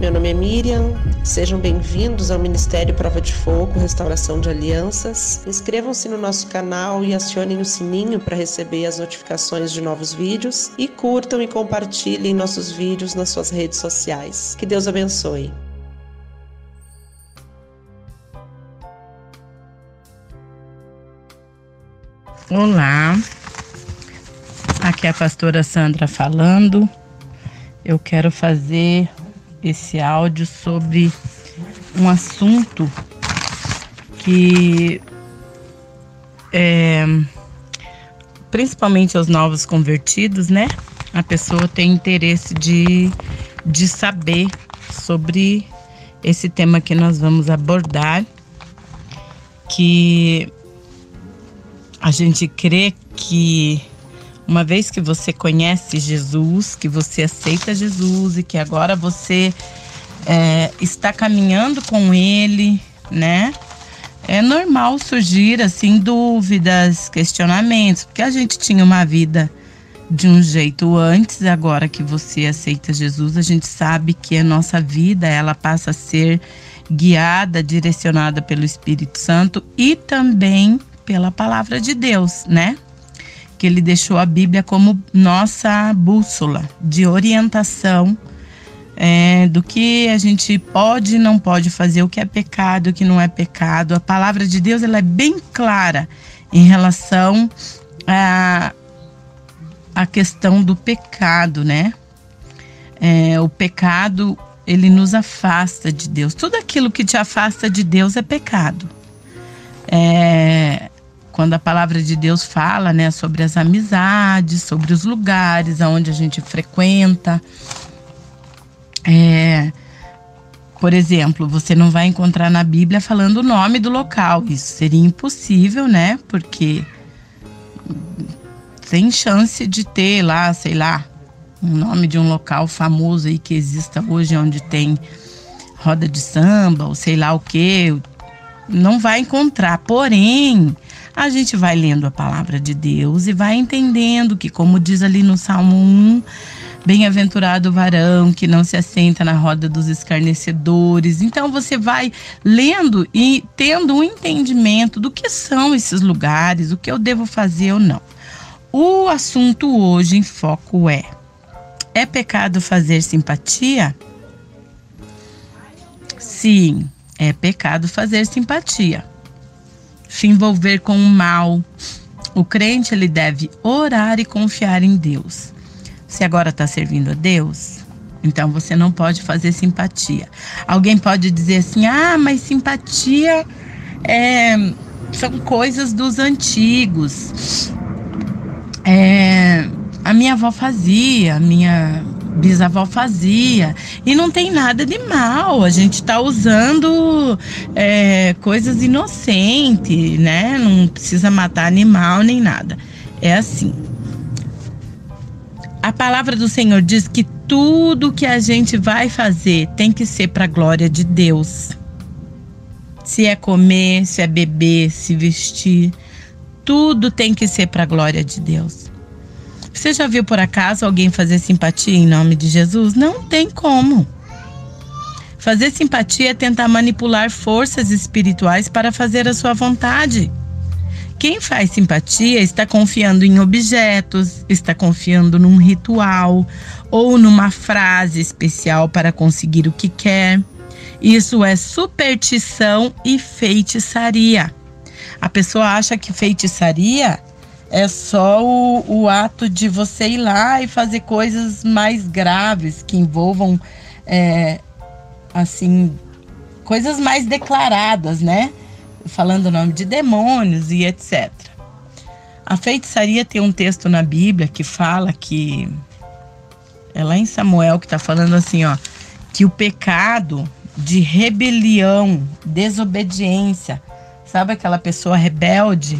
Meu nome é Miriam, sejam bem-vindos ao Ministério Prova de Fogo, Restauração de Alianças. Inscrevam-se no nosso canal e acionem o sininho para receber as notificações de novos vídeos e curtam e compartilhem nossos vídeos nas suas redes sociais. Que Deus abençoe. Olá, aqui é a pastora Sandra falando. Eu quero fazer esse áudio sobre um assunto que principalmente aos novos convertidos, né? A pessoa tem interesse de saber sobre esse tema que nós vamos abordar, que a gente crê que uma vez que você conhece Jesus, que você aceita Jesus e que agora você está caminhando com Ele, né? É normal surgir assim dúvidas, questionamentos, porque a gente tinha uma vida de um jeito antes, agora que você aceita Jesus, a gente sabe que a nossa vida ela passa a ser guiada, direcionada pelo Espírito Santo e também pela palavra de Deus, né? Que Ele deixou a Bíblia como nossa bússola de orientação do que a gente pode e não pode fazer, o que é pecado, o que não é pecado. A palavra de Deus ela é bem clara em relação à questão do pecado, né? O pecado, ele nos afasta de Deus. Tudo aquilo que te afasta de Deus é pecado. Quando a palavra de Deus fala, né, sobre as amizades, sobre os lugares aonde a gente frequenta. Por exemplo, você não vai encontrar na Bíblia falando o nome do local. Isso seria impossível, né? Porque tem chance de ter lá, sei lá, um nome de um local famoso aí que exista hoje, onde tem roda de samba, ou sei lá o quê. Não vai encontrar, porém, a gente vai lendo a palavra de Deus e vai entendendo que, como diz ali no Salmo 1, bem-aventurado o varão que não se assenta na roda dos escarnecedores. Então você vai lendo e tendo um entendimento do que são esses lugares, o que eu devo fazer ou não. O assunto hoje em foco é pecado fazer simpatia? Sim. É pecado fazer simpatia, se envolver com o mal. O crente ele deve orar e confiar em Deus. Se agora está servindo a Deus, então você não pode fazer simpatia. Alguém pode dizer assim, mas simpatia são coisas dos antigos. A minha avó fazia, a minha bisavó fazia, e não tem nada de mal. A gente está usando coisas inocentes, né? Não precisa matar animal nem nada. É assim. A palavra do Senhor diz que tudo que a gente vai fazer tem que ser para a glória de Deus. Se é comer, se é beber, se vestir, tudo tem que ser para a glória de Deus. Você já viu por acaso alguém fazer simpatia em nome de Jesus? Não tem como. Fazer simpatia é tentar manipular forças espirituais para fazer a sua vontade. Quem faz simpatia está confiando em objetos, está confiando num ritual ou numa frase especial para conseguir o que quer. Isso é superstição e feitiçaria. A pessoa acha que feitiçaria é só o ato de você ir lá e fazer coisas mais graves, que envolvam, coisas mais declaradas, né? Falando o nome de demônios e etc. A feitiçaria tem um texto na Bíblia que fala que, é lá em Samuel que está falando assim, que o pecado de rebelião, desobediência, sabe aquela pessoa rebelde?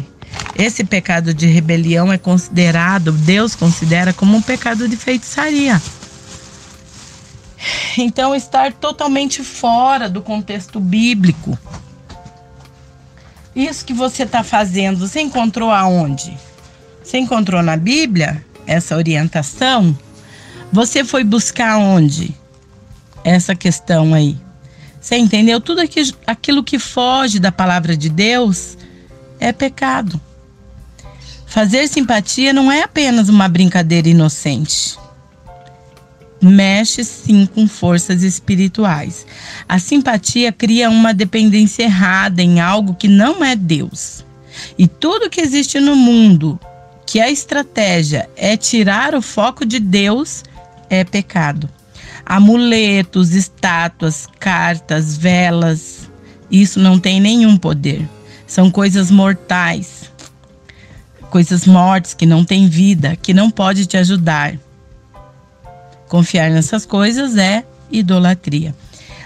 Esse pecado de rebelião é considerado, Deus considera como um pecado de feitiçaria. Então, estar totalmente fora do contexto bíblico. Isso que você está fazendo, você encontrou aonde? Você encontrou na Bíblia essa orientação? Você foi buscar onde? essa questão aí. Você entendeu? Tudo aquilo que foge da palavra de Deus é pecado. Fazer simpatia não é apenas uma brincadeira inocente. Mexe sim com forças espirituais. A simpatia cria uma dependência errada em algo que não é Deus. E tudo que existe no mundo, que a estratégia é tirar o foco de Deus, é pecado. Amuletos, estátuas, cartas, velas, isso não tem nenhum poder. São coisas mortais, coisas mortas que não têm vida, que não pode te ajudar. Confiar nessas coisas é idolatria.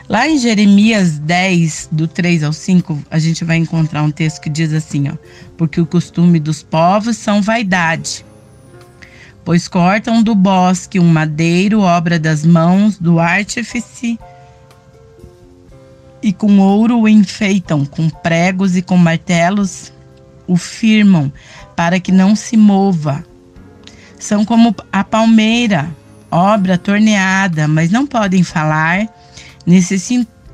Lá em Jeremias 10, do 3 ao 5, a gente vai encontrar um texto que diz assim, ó: porque o costume dos povos são vaidade, pois cortam do bosque um madeiro, obra das mãos do artífice, e com ouro o enfeitam, com pregos e com martelos o firmam, para que não se mova. São como a palmeira, obra torneada, mas não podem falar,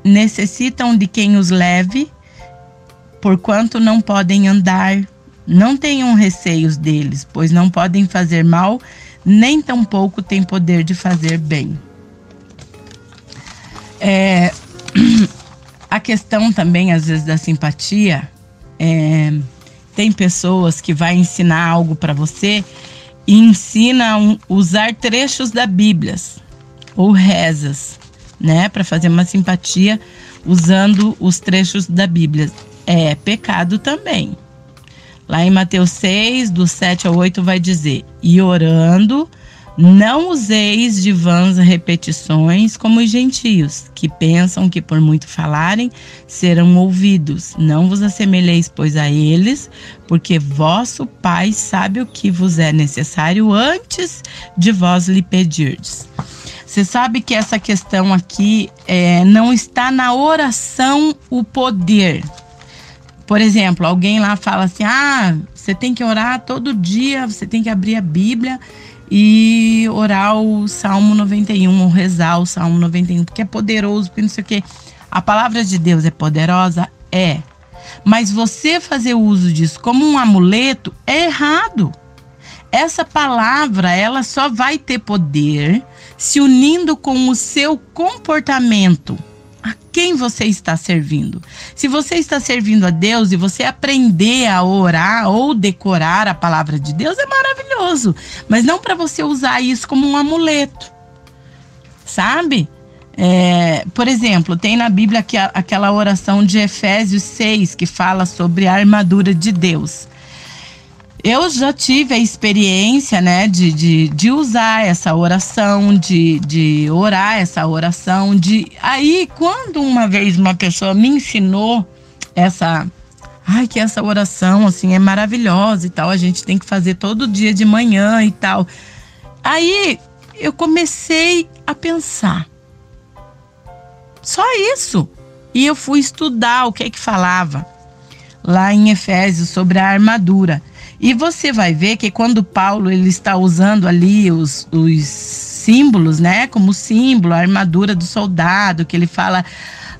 necessitam de quem os leve, porquanto não podem andar. Não tenham receios deles, pois não podem fazer mal, nem tampouco têm poder de fazer bem. A questão também, às vezes, da simpatia, tem pessoas que vai ensinar algo para você e ensina a usar trechos da Bíblia ou rezas, né, para fazer uma simpatia usando os trechos da Bíblia. É pecado também. Lá em Mateus 6, do 7 ao 8, vai dizer: e orando, não useis de vãs repetições como os gentios, que pensam que por muito falarem serão ouvidos. Não vos assemelheis, pois, a eles, porque vosso Pai sabe o que vos é necessário antes de vós lhe pedirdes. Você sabe que essa questão aqui não está na oração o poder. Por exemplo, alguém lá fala assim: você tem que orar todo dia, você tem que abrir a Bíblia e orar o Salmo 91, ou rezar o Salmo 91, porque é poderoso, porque não sei o quê. A palavra de Deus é poderosa? É. Mas você fazer uso disso como um amuleto é errado. Essa palavra, ela só vai ter poder se unindo com o seu comportamento. A quem você está servindo? Se você está servindo a Deus e você aprender a orar ou decorar a palavra de Deus, é maravilhoso. Mas não para você usar isso como um amuleto, sabe? Por exemplo, tem na Bíblia aquela oração de Efésios 6 que fala sobre a armadura de Deus. Eu já tive a experiência, né, de usar essa oração, de orar essa oração. Aí, quando uma vez uma pessoa me ensinou que essa oração, assim, é maravilhosa e tal, a gente tem que fazer todo dia de manhã e tal. Aí, eu comecei a pensar. Só isso. E eu fui estudar o que falava lá em Efésios sobre a armadura. E você vai ver que quando Paulo ele está usando ali os símbolos, né? Como símbolo, a armadura do soldado, que ele fala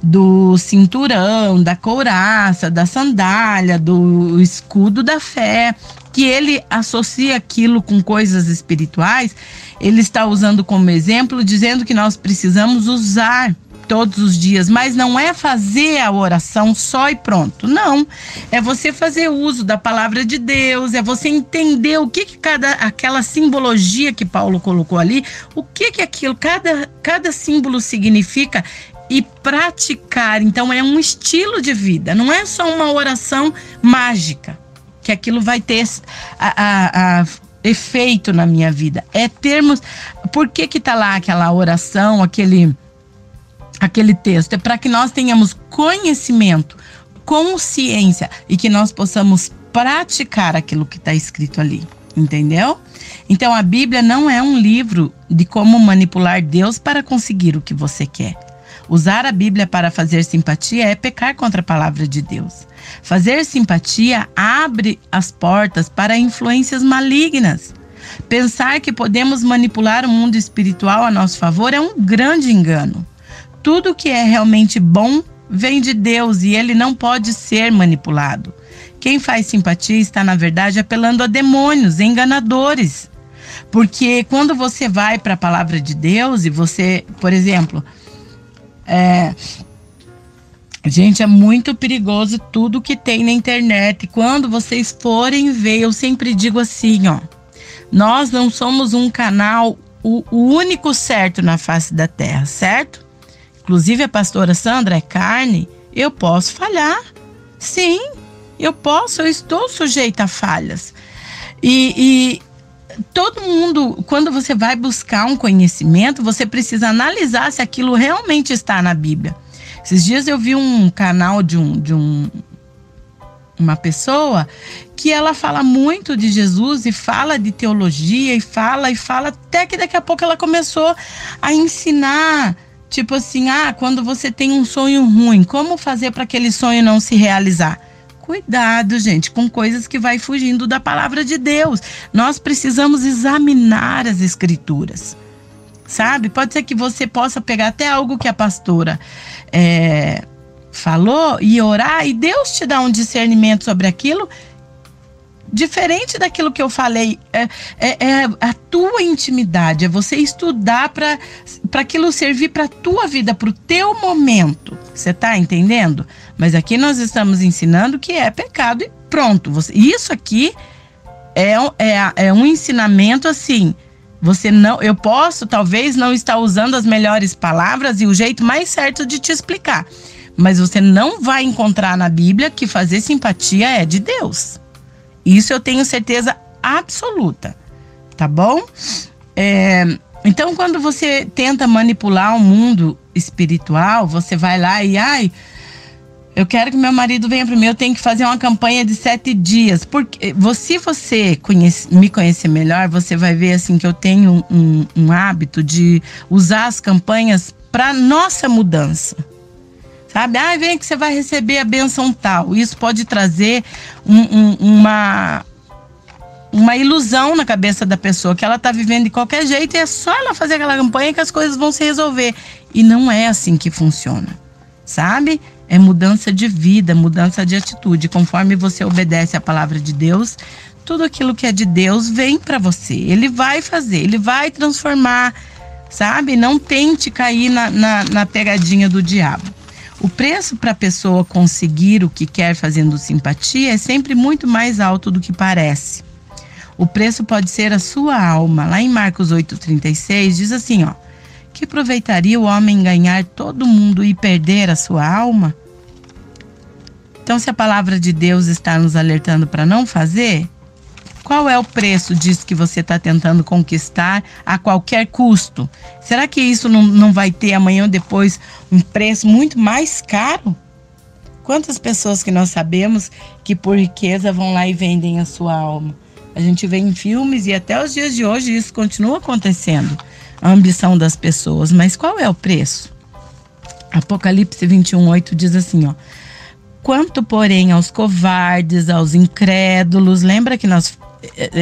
do cinturão, da couraça, da sandália, do escudo da fé, que ele associa aquilo com coisas espirituais, ele está usando como exemplo, dizendo que nós precisamos usar todos os dias, mas não é fazer a oração só e pronto, não. É você fazer uso da palavra de Deus, é você entender o que aquela simbologia que Paulo colocou ali, o que aquilo, cada símbolo significa e praticar. Então é um estilo de vida, não é só uma oração mágica, que aquilo vai ter efeito na minha vida. É termos, por que tá lá aquela oração, aquele texto? É para que nós tenhamos conhecimento, consciência e que nós possamos praticar aquilo que está escrito ali, entendeu? Então a Bíblia não é um livro de como manipular Deus para conseguir o que você quer. Usar a Bíblia para fazer simpatia é pecar contra a palavra de Deus. Fazer simpatia abre as portas para influências malignas. Pensar que podemos manipular o mundo espiritual a nosso favor é um grande engano. tudo que é realmente bom vem de Deus e ele não pode ser manipulado. Quem faz simpatia está, na verdade, apelando a demônios, enganadores. Porque quando você vai para a palavra de Deus e você, por exemplo, gente, é muito perigoso tudo que tem na internet. Quando vocês forem ver, eu sempre digo assim, ó, nós não somos um canal, o único certo na face da terra, certo? Inclusive a pastora Sandra é carne, eu posso falhar. Sim, eu estou sujeita a falhas. E todo mundo, quando você vai buscar um conhecimento, você precisa analisar se aquilo realmente está na Bíblia. Esses dias eu vi um canal de uma pessoa que ela fala muito de Jesus e fala de teologia e fala, até que daqui a pouco ela começou a ensinar, tipo assim, quando você tem um sonho ruim, como fazer para aquele sonho não se realizar? Cuidado, gente, com coisas que vai fugindo da palavra de Deus. Nós precisamos examinar as escrituras, sabe? Pode ser que você possa pegar até algo que a pastora falou e orar, e Deus te dá um discernimento sobre aquilo diferente daquilo que eu falei. É a tua intimidade, é você estudar para aquilo servir para a tua vida, para o teu momento. Você está entendendo? Mas aqui nós estamos ensinando que é pecado e pronto. Isso aqui é um ensinamento assim. Eu posso talvez não estar usando as melhores palavras e o jeito mais certo de te explicar, mas você não vai encontrar na Bíblia que fazer simpatia é de Deus. Isso eu tenho certeza absoluta, tá bom? Então, quando você tenta manipular o mundo espiritual, você vai lá e, eu quero que meu marido venha para mim, eu tenho que fazer uma campanha de 7 dias. Porque se você me conhecer melhor, você vai ver assim que eu tenho um hábito de usar as campanhas para nossa mudança. Sabe? Vem que você vai receber a bênção tal. Isso pode trazer uma ilusão na cabeça da pessoa, que ela está vivendo de qualquer jeito e é só ela fazer aquela campanha que as coisas vão se resolver. E não é assim que funciona, sabe? É mudança de vida, mudança de atitude. Conforme você obedece à palavra de Deus, tudo aquilo que é de Deus vem para você. Ele vai fazer, ele vai transformar, sabe? Não tente cair na pegadinha do diabo. O preço para a pessoa conseguir o que quer fazendo simpatia é sempre muito mais alto do que parece. O preço pode ser a sua alma. Lá em Marcos 8,36 diz assim, ó: que aproveitaria o homem ganhar todo mundo e perder a sua alma? Então, se a palavra de Deus está nos alertando para não fazer, qual é o preço disso que você está tentando conquistar a qualquer custo? Será que isso não vai ter amanhã ou depois um preço muito mais caro? Quantas pessoas que nós sabemos que por riqueza vão lá e vendem a sua alma? A gente vê em filmes e até os dias de hoje isso continua acontecendo. A ambição das pessoas. Mas qual é o preço? Apocalipse 21:8 diz assim, ó: quanto, porém, aos covardes, aos incrédulos, lembra que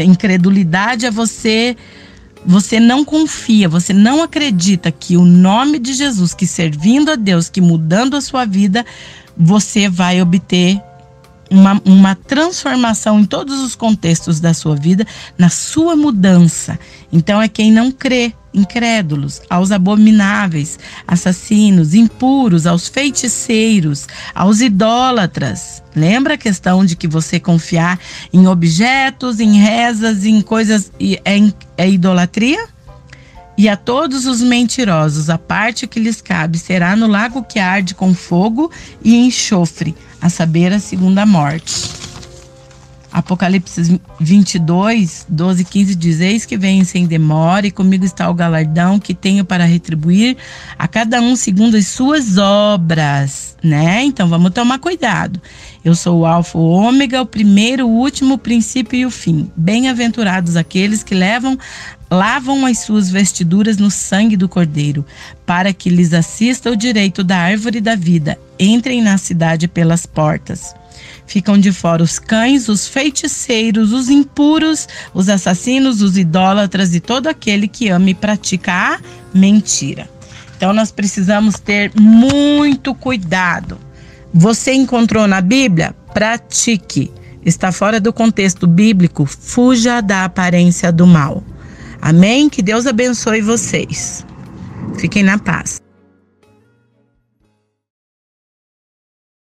incredulidade é você não confia, você não acredita que o nome de Jesus, que servindo a Deus, que mudando a sua vida, você vai obter uma transformação em todos os contextos da sua vida, na sua mudança. Então é quem não crê, incrédulos, aos abomináveis, assassinos, impuros, aos feiticeiros, aos idólatras. Lembra a questão de que você confiar em objetos, em rezas, em coisas, é idolatria? E a todos os mentirosos, a parte que lhes cabe será no lago que arde com fogo e enxofre, a saber, a segunda morte. Apocalipse 22:12-15 diz: eis que venho sem demora, e comigo está o galardão que tenho para retribuir a cada um segundo as suas obras, né? Então vamos tomar cuidado. Eu sou o alfa, o ômega, o primeiro, o último, o princípio e o fim. Bem-aventurados aqueles que lavam as suas vestiduras no sangue do Cordeiro, para que lhes assista o direito da árvore da vida. Entrem na cidade pelas portas. Ficam de fora os cães, os feiticeiros, os impuros, os assassinos, os idólatras e todo aquele que ama e pratica a mentira. Então nós precisamos ter muito cuidado. Você encontrou na Bíblia? Pratique. Está fora do contexto bíblico? Fuja da aparência do mal. Amém? Que Deus abençoe vocês. Fiquem na paz.